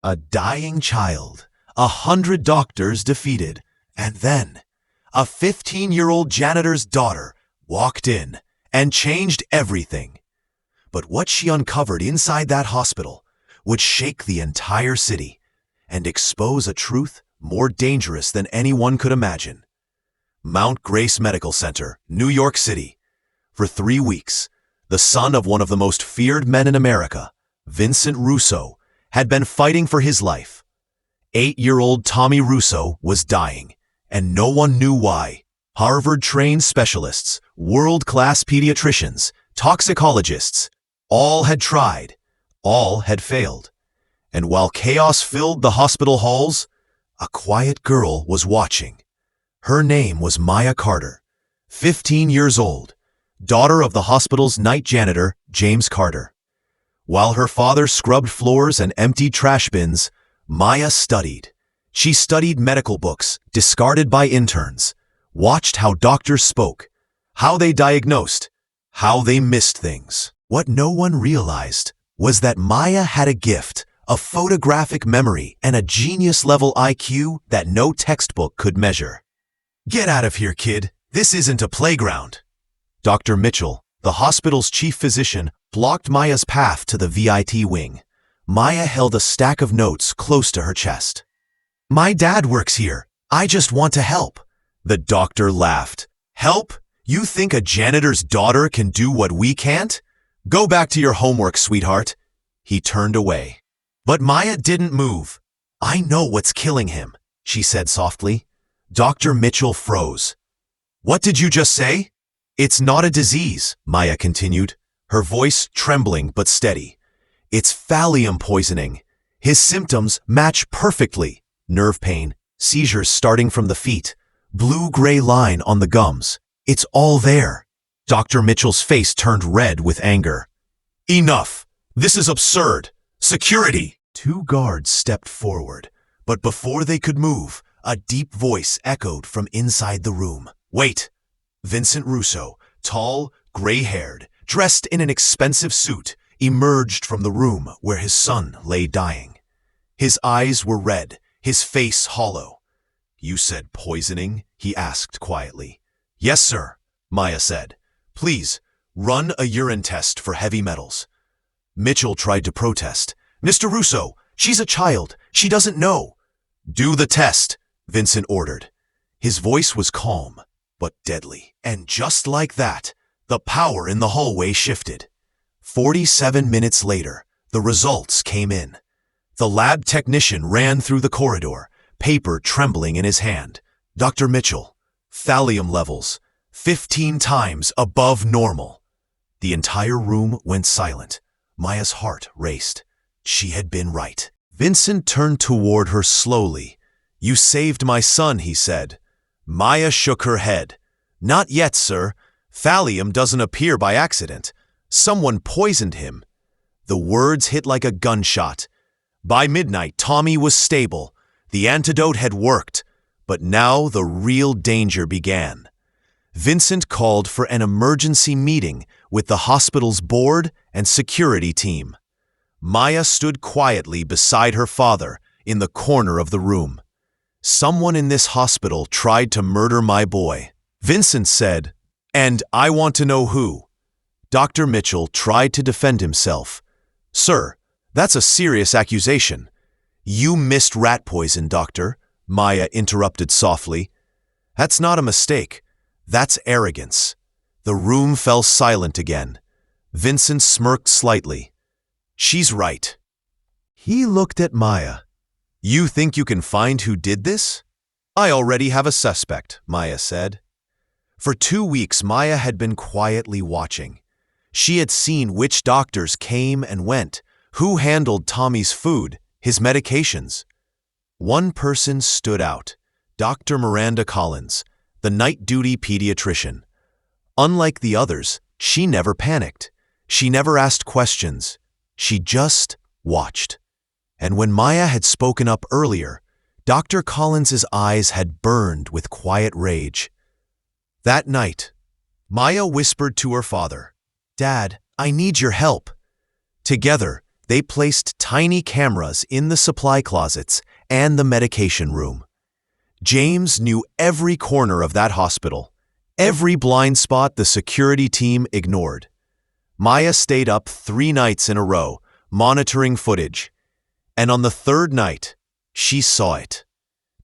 A dying child, 100 doctors defeated, and then a 15-year-old janitor's daughter walked in and changed everything. But what she uncovered inside that hospital would shake the entire city and expose a truth more dangerous than anyone could imagine. Mount Grace Medical Center, New York City. For 3 weeks, the son of one of the most feared men in America, Vincent Russo, had been fighting for his life. 8-year-old Tommy Russo was dying, and no one knew why. Harvard-trained specialists, world-class pediatricians, toxicologists, all had tried, all had failed. And while chaos filled the hospital halls, a quiet girl was watching. Her name was Maya Carter, 15 years old, daughter of the hospital's night janitor, James Carter. While her father scrubbed floors and emptied trash bins, Maya studied. She studied medical books discarded by interns, watched how doctors spoke, how they diagnosed, how they missed things. What no one realized was that Maya had a gift, a photographic memory, and a genius-level IQ that no textbook could measure. "Get out of here, kid. This isn't a playground." Dr. Mitchell, the hospital's chief physician, blocked Maya's path to the VIT wing. Maya held a stack of notes close to her chest. "My dad works here. I just want to help." The doctor laughed. "Help? You think a janitor's daughter can do what we can't? Go back to your homework, sweetheart." He turned away. But Maya didn't move. "I know what's killing him," she said softly. Dr. Mitchell froze. "What did you just say?" "It's not a disease," Maya continued, her voice trembling but steady. "It's thallium poisoning. His symptoms match perfectly. Nerve pain, seizures starting from the feet, blue-gray line on the gums. It's all there." Dr. Mitchell's face turned red with anger. "Enough! This is absurd! Security!" 2 guards stepped forward, but before they could move, a deep voice echoed from inside the room. "Wait!" Vincent Russo, tall, gray-haired, dressed in an expensive suit, emerged from the room where his son lay dying. His eyes were red, his face hollow. "You said poisoning?" he asked quietly. "Yes, sir," Maya said. "Please, run a urine test for heavy metals." Mitchell tried to protest. "Mr. Russo, she's a child. She doesn't know." "Do the test," Vincent ordered. His voice was calm, but deadly. And just like that, the power in the hallway shifted. 47 minutes later, the results came in. The lab technician ran through the corridor, paper trembling in his hand. "Dr. Mitchell, thallium levels, 15 times above normal." The entire room went silent. Maya's heart raced. She had been right. Vincent turned toward her slowly. "You saved my son," he said. Maya shook her head. "Not yet, sir. Thallium doesn't appear by accident. Someone poisoned him." The words hit like a gunshot. By midnight, Tommy was stable. The antidote had worked. But now the real danger began. Vincent called for an emergency meeting with the hospital's board and security team. Maya stood quietly beside her father in the corner of the room. "Someone in this hospital tried to murder my boy," Vincent said, "and I want to know who." Dr. Mitchell tried to defend himself. "Sir, that's a serious accusation." "You missed rat poison, doctor," Maya interrupted softly. "That's not a mistake. That's arrogance." The room fell silent again. Vincent smirked slightly. "She's right." He looked at Maya. "You think you can find who did this?" "I already have a suspect," Maya said. For 2 weeks, Maya had been quietly watching. She had seen which doctors came and went, who handled Tommy's food, his medications. One person stood out, Dr. Miranda Collins, the night-duty pediatrician. Unlike the others, she never panicked. She never asked questions. She just watched. And when Maya had spoken up earlier, Dr. Collins's eyes had burned with quiet rage. That night, Maya whispered to her father, "Dad, I need your help." Together, They placed tiny cameras in the supply closets and the medication room. James knew every corner of that hospital, every blind spot the security team ignored. Maya stayed up 3 nights in a row, monitoring footage. And on the 3rd night, she saw it.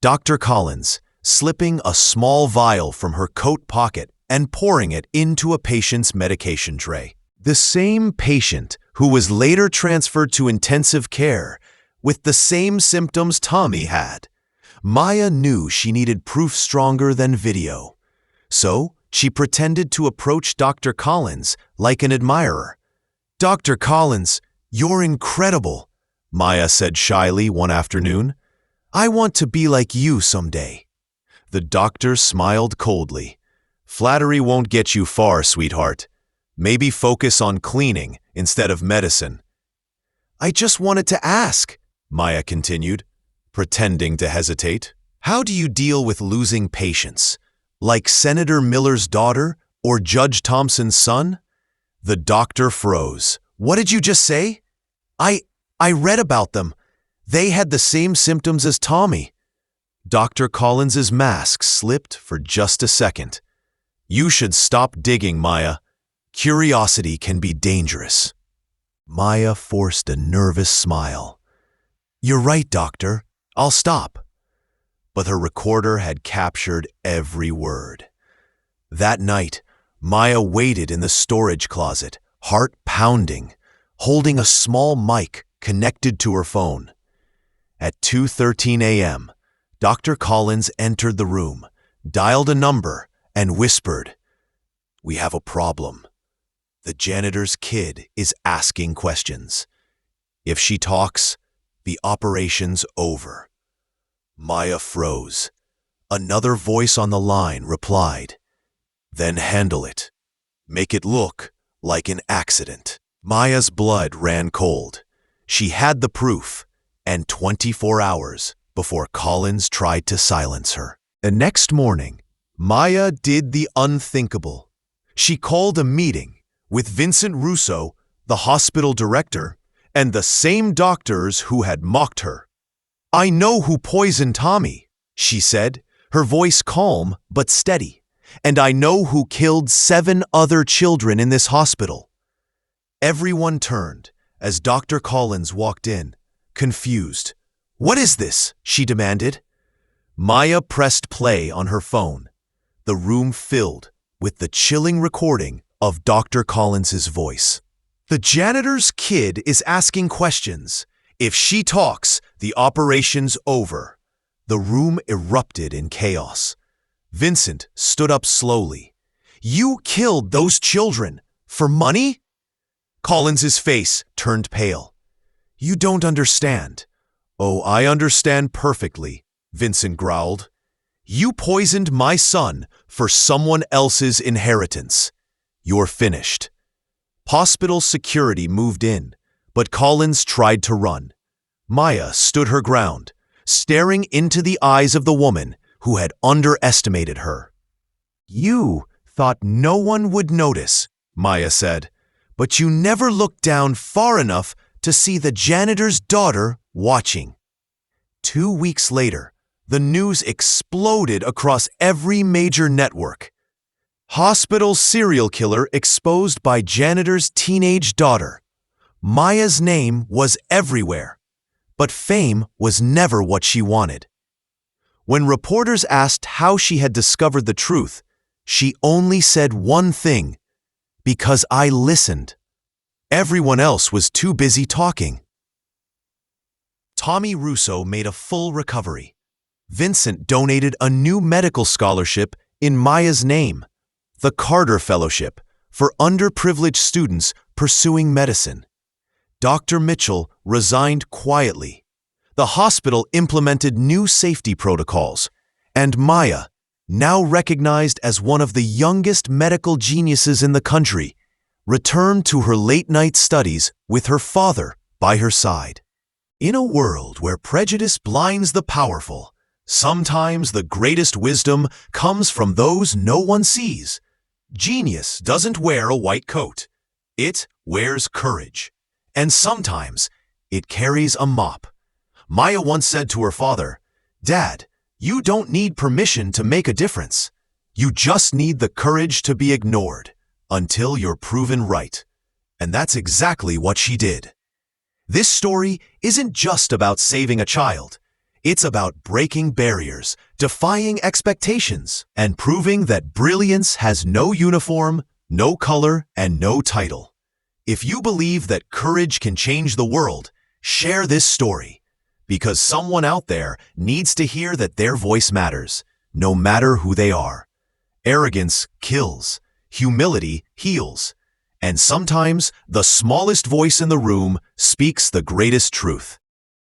Dr. Collins slipping a small vial from her coat pocket and pouring it into a patient's medication tray. The same patient who was later transferred to intensive care with the same symptoms Tommy had. Maya knew she needed proof stronger than video. So she pretended to approach Dr. Collins like an admirer. "Dr. Collins, you're incredible," Maya said shyly one afternoon. "I want to be like you someday." The doctor smiled coldly. "Flattery won't get you far, sweetheart. Maybe focus on cleaning instead of medicine." "I just wanted to ask," Maya continued, pretending to hesitate. "How do you deal with losing patients? Like Senator Miller's daughter or Judge Thompson's son?" The doctor froze. "What did you just say?" I read about them. They had the same symptoms as Tommy." Dr. Collins's mask slipped for just a second. "You should stop digging, Maya. Curiosity can be dangerous." Maya forced a nervous smile. "You're right, doctor. I'll stop." But her recorder had captured every word. That night, Maya waited in the storage closet, heart pounding, holding a small mic connected to her phone. At 2:13 a.m., Dr. Collins entered the room, dialed a number, and whispered, "We have a problem. The janitor's kid is asking questions. If she talks, the operation's over." Maya froze. Another voice on the line replied, "Then handle it. Make it look like an accident." Maya's blood ran cold. She had the proof, and 24 hours before Collins tried to silence her. The next morning, Maya did the unthinkable. She called a meeting with Vincent Russo, the hospital director, and the same doctors who had mocked her. "I know who poisoned Tommy," she said, her voice calm but steady. "And I know who killed 7 other children in this hospital." Everyone turned as Dr. Collins walked in, confused. "What is this?" she demanded. Maya pressed play on her phone. The room filled with the chilling recording of Dr. Collins's voice. "The janitor's kid is asking questions. If she talks, the operation's over." The room erupted in chaos. Vincent stood up slowly. "You killed those children for money?" Collins's face turned pale. "You don't understand." "Oh, I understand perfectly," Vincent growled. "You poisoned my son for someone else's inheritance. You're finished." Hospital security moved in, but Collins tried to run. Maya stood her ground, staring into the eyes of the woman who had underestimated her. "You thought no one would notice," Maya said, "but you never looked down far enough to see the janitor's daughter watching." 2 weeks later, the news exploded across every major network. Hospital serial killer exposed by janitor's teenage daughter. Maya's name was everywhere, but fame was never what she wanted. When reporters asked how she had discovered the truth, she only said one thing: "Because I listened." Everyone else was too busy talking. Tommy Russo made a full recovery. Vincent donated a new medical scholarship in Maya's name, the Carter Fellowship, for underprivileged students pursuing medicine. Dr. Mitchell resigned quietly. The hospital implemented new safety protocols, and Maya, now recognized as one of the youngest medical geniuses in the country, returned to her late-night studies with her father by her side. In a world where prejudice blinds the powerful, sometimes the greatest wisdom comes from those no one sees. Genius doesn't wear a white coat. It wears courage. And sometimes it carries a mop. Maya once said to her father, "Dad, you don't need permission to make a difference. You just need the courage to be ignored until you're proven right." And that's exactly what she did. This story isn't just about saving a child. It's about breaking barriers, defying expectations, and proving that brilliance has no uniform, no color, and no title. If you believe that courage can change the world, share this story, because someone out there needs to hear that their voice matters, no matter who they are. Arrogance kills, humility heals, and sometimes the smallest voice in the room speaks the greatest truth.